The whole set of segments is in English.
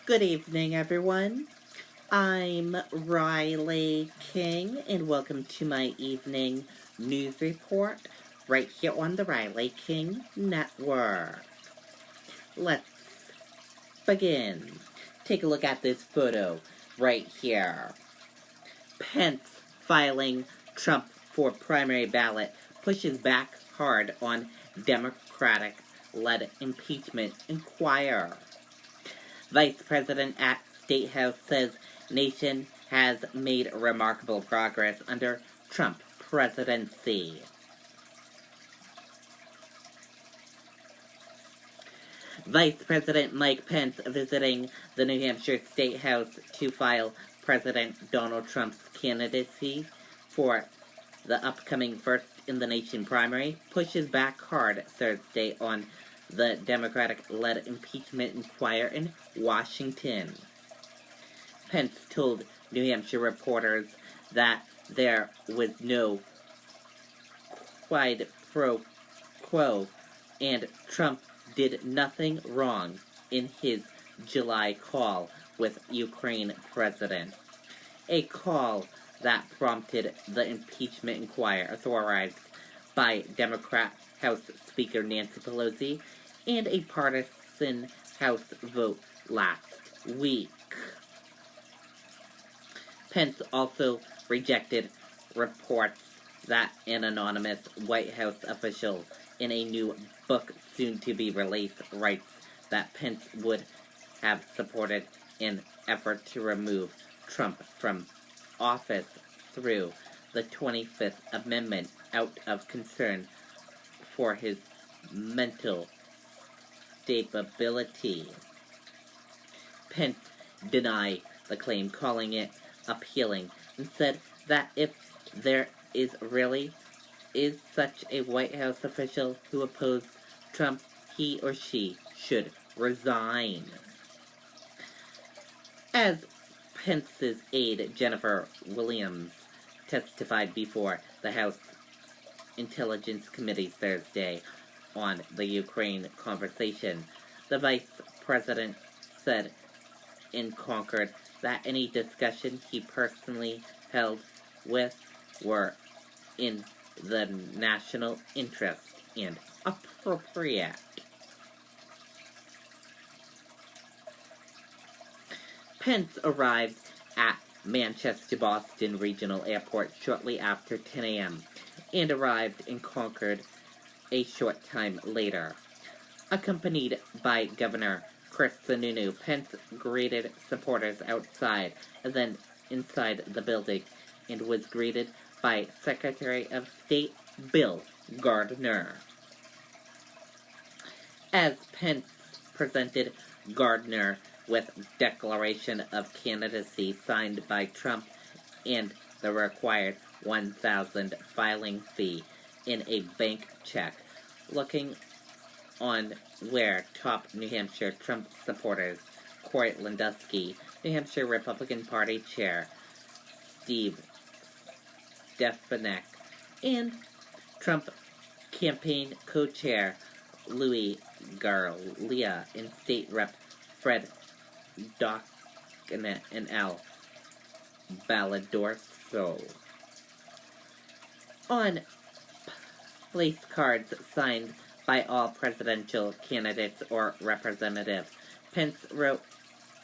Good evening, everyone. I'm Riley King, and welcome to my evening news report right here on the Riley King Network. Let's begin. Take a look at this photo right here. Pence filing Trump for primary ballot pushes back hard on Democratic-led impeachment inquiry. Vice President at State House says nation has made remarkable progress under Trump presidency. Vice President Mike Pence visiting the New Hampshire State House to file President Donald Trump's candidacy for the upcoming first-in-the-nation primary pushes back hard Thursday on the Democratic-led impeachment inquiry in Washington. Pence told New Hampshire reporters that there was no quid pro quo and Trump did nothing wrong in his July call with Ukraine president, a call that prompted the impeachment inquiry authorized by Democrat House Speaker Nancy Pelosi and a partisan House vote last week. Pence also rejected reports that an anonymous White House official in a new book soon to be released writes that Pence would have supported an effort to remove Trump from office through the 25th Amendment out of concern for his mental stability. Pence denied the claim, calling it appealing, and said that if there really is such a White House official who opposed Trump, he or she should resign. As Pence's aide, Jennifer Williams, testified before the House Intelligence Committee Thursday on the Ukraine conversation, the vice president said in Concord that any discussion he personally held with were in the national interest and appropriate. Pence arrived at Manchester-Boston Regional Airport shortly after 10 a.m. and arrived in Concord a short time later. Accompanied by Governor Chris Sununu, Pence greeted supporters outside and then inside the building and was greeted by Secretary of State Bill Gardner. As Pence presented Gardner with declaration of candidacy signed by Trump and the required $1,000 filing fee in a bank check, looking on where top New Hampshire Trump supporters Cory Landusky, New Hampshire Republican Party Chair Steve Stefanik, and Trump campaign co-chair Louis Garlia and State Rep Fred Docknet and Al Balladorso. On place cards signed by all presidential candidates or representatives, Pence wrote,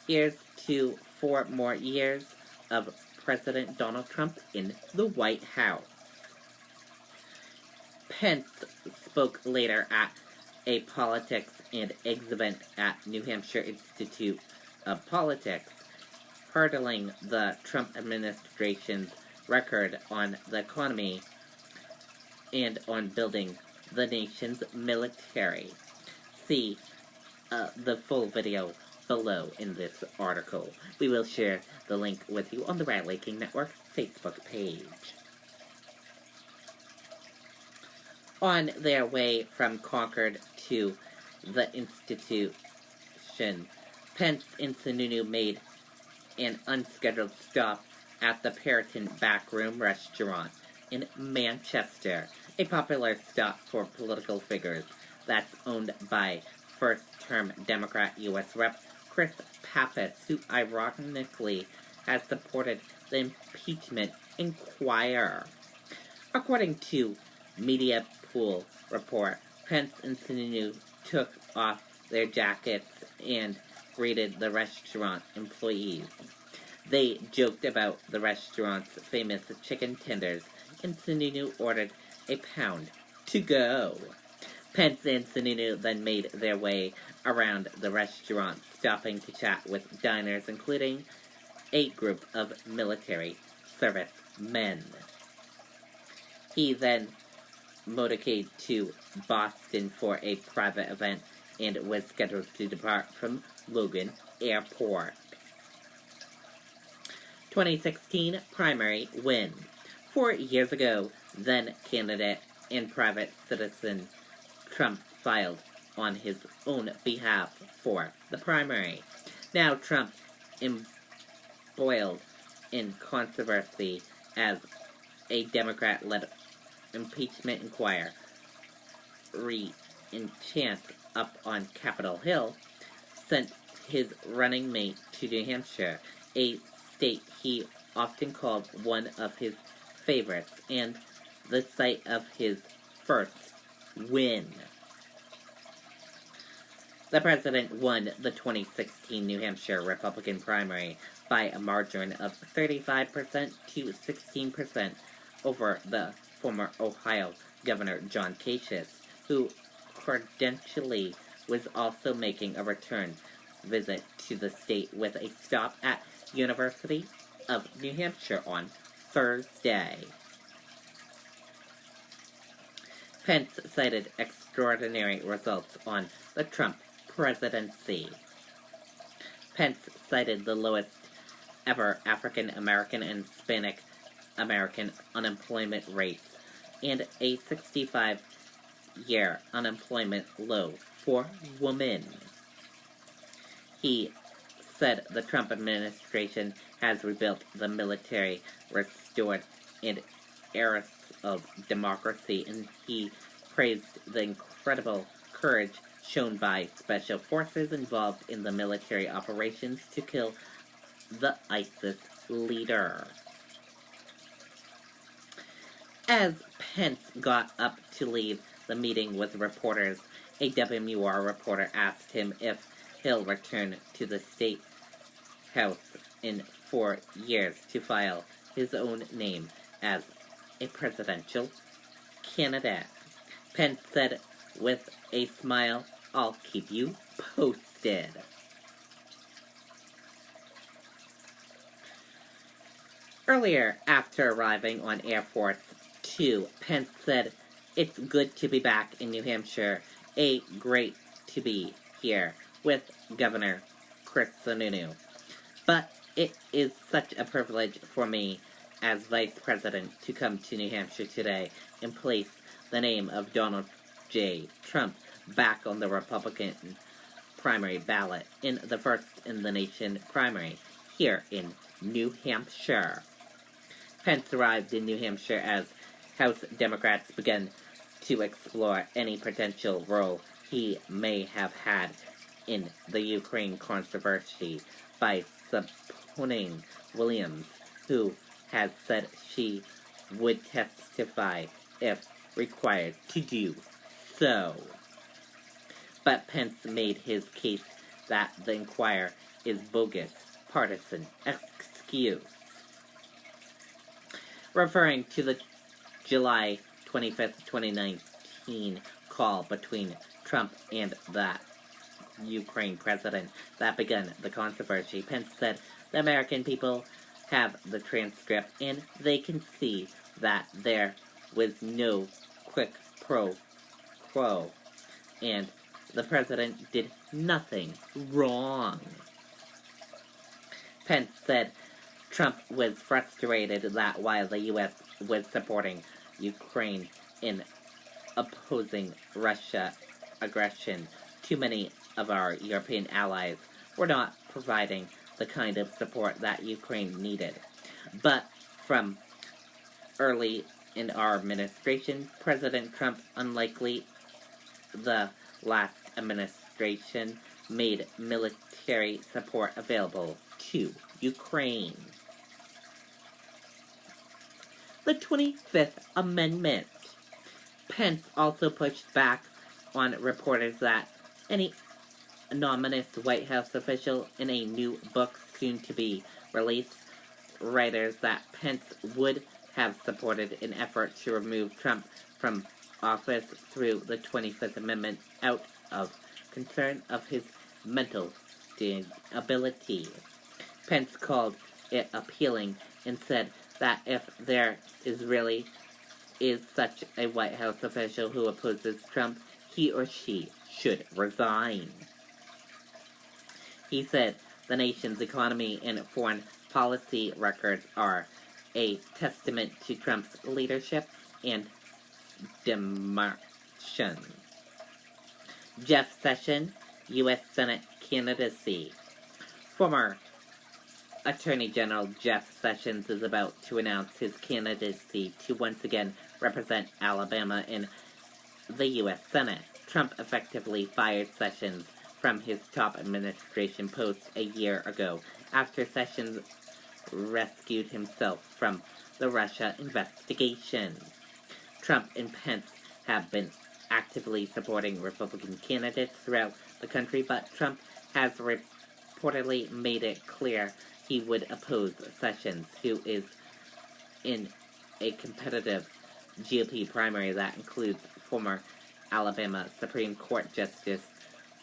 "Here's to 4 more years of President Donald Trump in the White House." Pence spoke later at a politics and exhibit at New Hampshire Institute of Politics, hurdling the Trump administration's record on the economy and on building the nation's military. See the full video below in this article. We will share the link with you on the Riley King Network Facebook page. On their way from Concord to the institution, Pence and Sununu made an unscheduled stop at the Parroting Backroom Restaurant in Manchester, a popular stop for political figures that's owned by first-term Democrat U.S. Rep. Chris Pappas, who ironically has supported the impeachment inquiry. According to Media Pool report, Pence and Sununu took off their jackets and greeted the restaurant employees. They joked about the restaurant's famous chicken tenders, and Sununu ordered a pound to go. Pence and Sununu then made their way around the restaurant, stopping to chat with diners, including a group of military service men. He then motorcade to Boston for a private event and was scheduled to depart from Logan Airport. 2016 primary win. 4 years ago, then candidate and private citizen Trump filed on his own behalf for the primary. Now Trump embroiled in controversy as a Democrat-led impeachment inquiry enchant up on Capitol Hill sent his running mate to New Hampshire, a state he often called one of his favorites and the site of his first win. The president won the 2016 New Hampshire Republican primary by a margin of 35% to 16% over the former Ohio Governor John Kasich, who credentially was also making a return visit to the state with a stop at University of New Hampshire on Thursday. Pence cited extraordinary results on the Trump presidency. Pence cited the lowest ever African American and Hispanic American unemployment rates and a 65-year unemployment low for women. He said the Trump administration has rebuilt the military, restored an era of democracy, and he praised the incredible courage shown by special forces involved in the military operations to kill the ISIS leader. As Pence got up to leave the meeting with reporters, a WMUR reporter asked him if he'll return to the state house in 4 years to file his own name as a presidential candidate. Pence said with a smile, "I'll keep you posted." Earlier, after arriving on Air Force 2, Pence said, "It's good to be back in New Hampshire. Great to be here with Governor Chris Sununu. But it is such a privilege for me as Vice President to come to New Hampshire today and place the name of Donald J. Trump back on the Republican primary ballot in the first-in-the-nation primary here in New Hampshire." Pence arrived in New Hampshire as House Democrats began to explore any potential role he may have had in the Ukraine controversy by subpoenaing Williams, who has said she would testify if required to do so. But Pence made his case that the inquiry is bogus, partisan excuse. Referring to the July 25th, 2019 call between Trump and the Ukraine president that began the controversy, Pence said the American people have the transcript and they can see that there was no quid pro quo and the president did nothing wrong. Pence said Trump was frustrated that while the U.S. was supporting Ukraine in opposing Russia aggression, too many of our European allies were not providing the kind of support that Ukraine needed. But from early in our administration, President Trump, unlikely the last administration, made military support available to Ukraine. The 25th Amendment. Pence also pushed back on reporters that any anonymous White House official in a new book soon to be released, writers that Pence would have supported an effort to remove Trump from office through the 25th Amendment out of concern of his mental stability. Pence called it appealing and said that if there really is such a White House official who opposes Trump, he or she should resign. He said the nation's economy and foreign policy records are a testament to Trump's leadership and demarcation. Jeff Sessions, U.S. Senate candidacy. Former Attorney General Jeff Sessions is about to announce his candidacy to once again represent Alabama in the U.S. Senate. Trump effectively fired Sessions from his top administration post a year ago after Sessions rescued himself from the Russia investigation. Trump and Pence have been actively supporting Republican candidates throughout the country, but Trump has reportedly made it clear he would oppose Sessions, who is in a competitive GOP primary that includes former Alabama Supreme Court Justice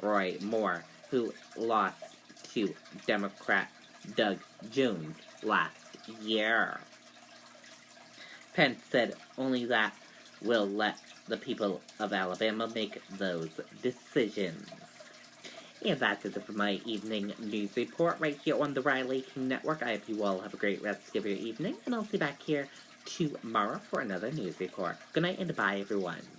Roy Moore, who lost to Democrat Doug Jones last year. Pence said only that will let the people of Alabama make those decisions. And that is it for my evening news report right here on the Riley King Network. I hope you all have a great rest of your evening, and I'll see you back here tomorrow for another news report. Good night and bye, everyone.